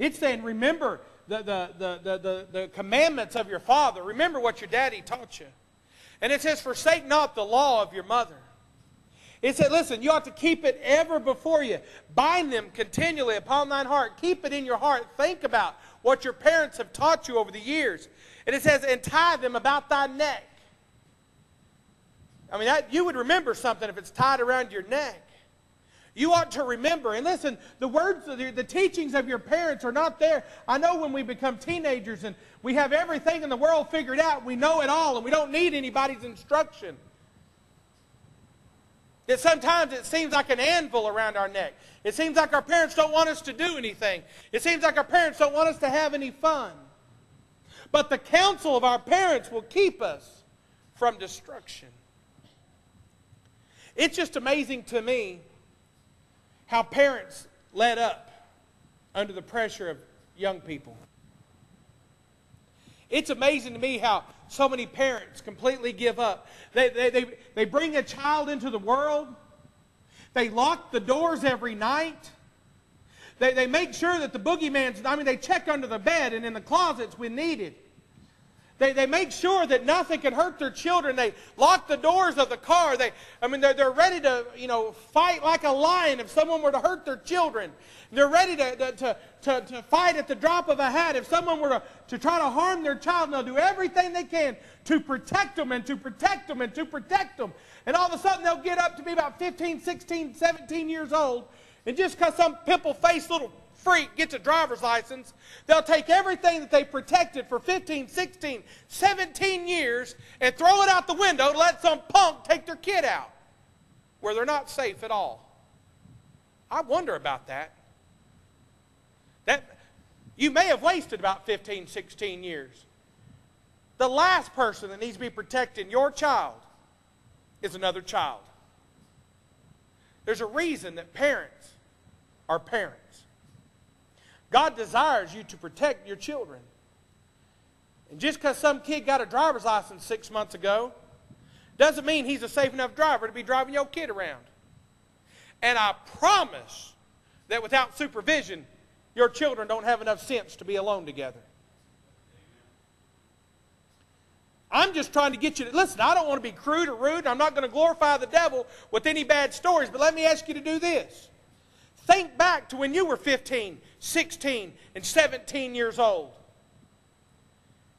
It's saying, remember the commandments of your father. Remember what your daddy taught you. And it says, forsake not the law of your mother. It said, listen, you ought to keep it ever before you. Bind them continually upon thine heart. Keep it in your heart. Think about what your parents have taught you over the years. And it says, and tie them about thy neck. I mean, you would remember something if it's tied around your neck. You ought to remember. And listen, the words, the teachings of your parents are not there. I know when we become teenagers and we have everything in the world figured out, we know it all, and we don't need anybody's instruction. That sometimes it seems like an anvil around our neck. It seems like our parents don't want us to do anything. It seems like our parents don't want us to have any fun. But the counsel of our parents will keep us from destruction. It's just amazing to me how parents let up under the pressure of young people. It's amazing to me how so many parents completely give up. They bring a child into the world. They lock the doors every night. They make sure that the boogeyman's, they check under the bed and in the closets when needed. They make sure that nothing can hurt their children. They lock the doors of the car. They're ready to, fight like a lion if someone were to hurt their children. They're ready to fight at the drop of a hat if someone were to try to harm their child. And they'll do everything they can to protect them and to protect them and to protect them. And all of a sudden they'll get up to be about 15, 16, 17 years old. And just because some pimple-faced little freak gets a driver's license, they'll take everything that they protected for 15, 16, 17 years and throw it out the window to let some punk take their kid out where they're not safe at all. I wonder about that. You may have wasted about 15, 16 years. The last person that needs to be protecting your child is another child. There's a reason that parents are parents. God desires you to protect your children. And just because some kid got a driver's license 6 months ago doesn't mean he's a safe enough driver to be driving your kid around. And I promise that without supervision, your children don't have enough sense to be alone together. I'm just trying to get you to listen. I don't want to be crude or rude. I'm not going to glorify the devil with any bad stories, but let me ask you to do this. Think back to when you were 15, 16, and 17 years old.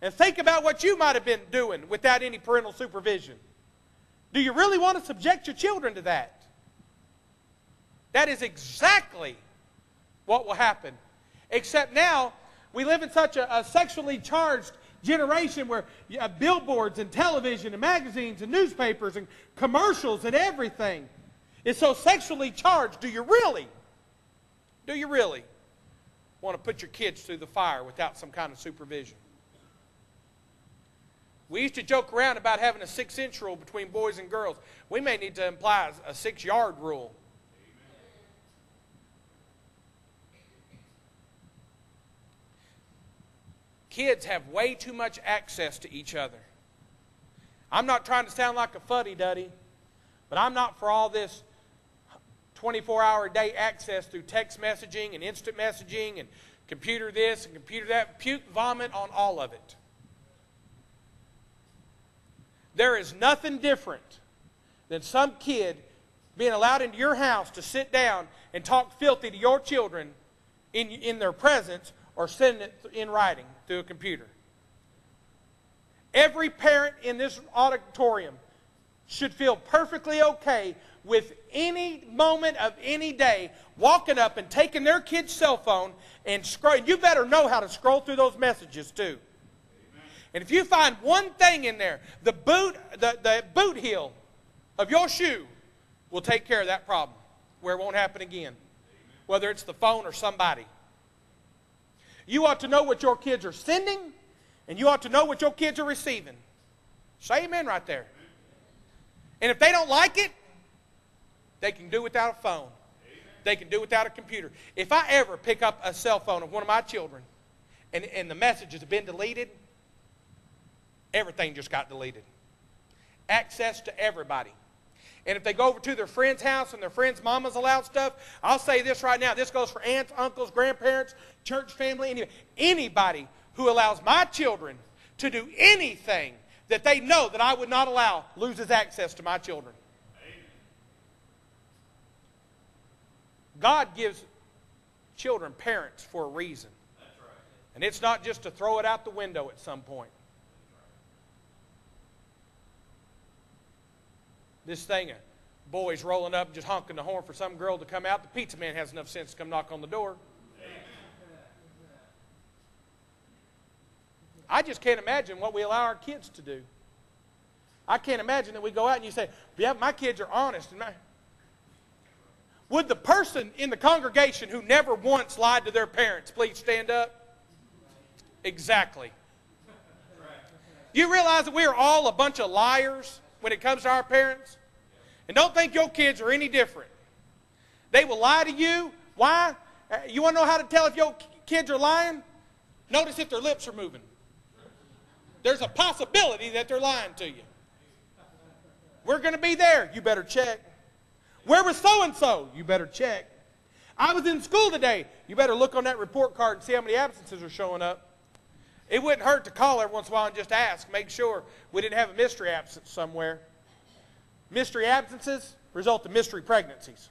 And think about what you might have been doing without any parental supervision. Do you really want to subject your children to that? That is exactly what will happen. Except now, we live in such a sexually charged generation where you have billboards and television and magazines and newspapers and commercials and everything is so sexually charged. Do you really want to put your kids through the fire without some kind of supervision? We used to joke around about having a 6-inch rule between boys and girls. We may need to imply a 6-yard rule. Kids have way too much access to each other. I'm not trying to sound like a fuddy-duddy, but I'm not for all this 24-hour-a-day access through text messaging and instant messaging and computer this and computer that. Puke, vomit on all of it. There is nothing different than some kid being allowed into your house to sit down and talk filthy to your children in their presence or sending it in writing through a computer. Every parent in this auditorium should feel perfectly okay with any moment of any day walking up and taking their kid's cell phone and scrolling. You better know how to scroll through those messages too. And if you find one thing in there, the boot heel of your shoe will take care of that problem where it won't happen again, whether it's the phone or somebody. You ought to know what your kids are sending, and you ought to know what your kids are receiving. Say amen right there. And if they don't like it, they can do without a phone. They can do without a computer. If I ever pick up a cell phone of one of my children and the messages have been deleted, everything just got deleted. Access to everybody. And if they go over to their friend's house and their friend's mama's allowed stuff, I'll say this right now. This goes for aunts, uncles, grandparents, church family, anybody who allows my children to do anything that they know that I would not allow loses access to my children. God gives children parents for a reason. That's right. And it's not just to throw it out the window at some point. This thing, a boy's rolling up and just honking the horn for some girl to come out. The pizza man has enough sense to come knock on the door. I just can't imagine what we allow our kids to do. I can't imagine that we go out and you say, yeah, my kids are honest. Would the person in the congregation who never once lied to their parents please stand up? Exactly. You realize that we are all a bunch of liars when it comes to our parents? And don't think your kids are any different. They will lie to you. Why? You want to know how to tell if your kids are lying? Notice if their lips are moving. There's a possibility that they're lying to you. We're going to be there. You better check. Where was so-and-so? You better check. I was in school today. You better look on that report card and see how many absences are showing up. It wouldn't hurt to call every once in a while and just ask. Make sure we didn't have a mystery absence somewhere. Mystery absences result in mystery pregnancies.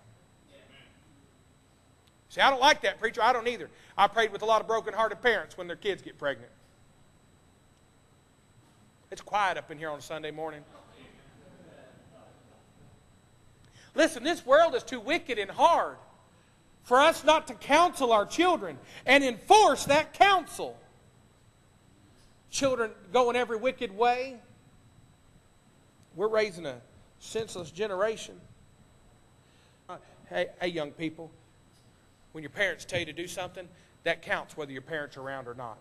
See, I don't like that, preacher. I don't either. I prayed with a lot of broken-hearted parents when their kids get pregnant. It's quiet up in here on a Sunday morning. Listen, this world is too wicked and hard for us not to counsel our children and enforce that counsel. Children going every wicked way. We're raising a senseless generation. Hey, young people, when your parents tell you to do something, that counts whether your parents are around or not.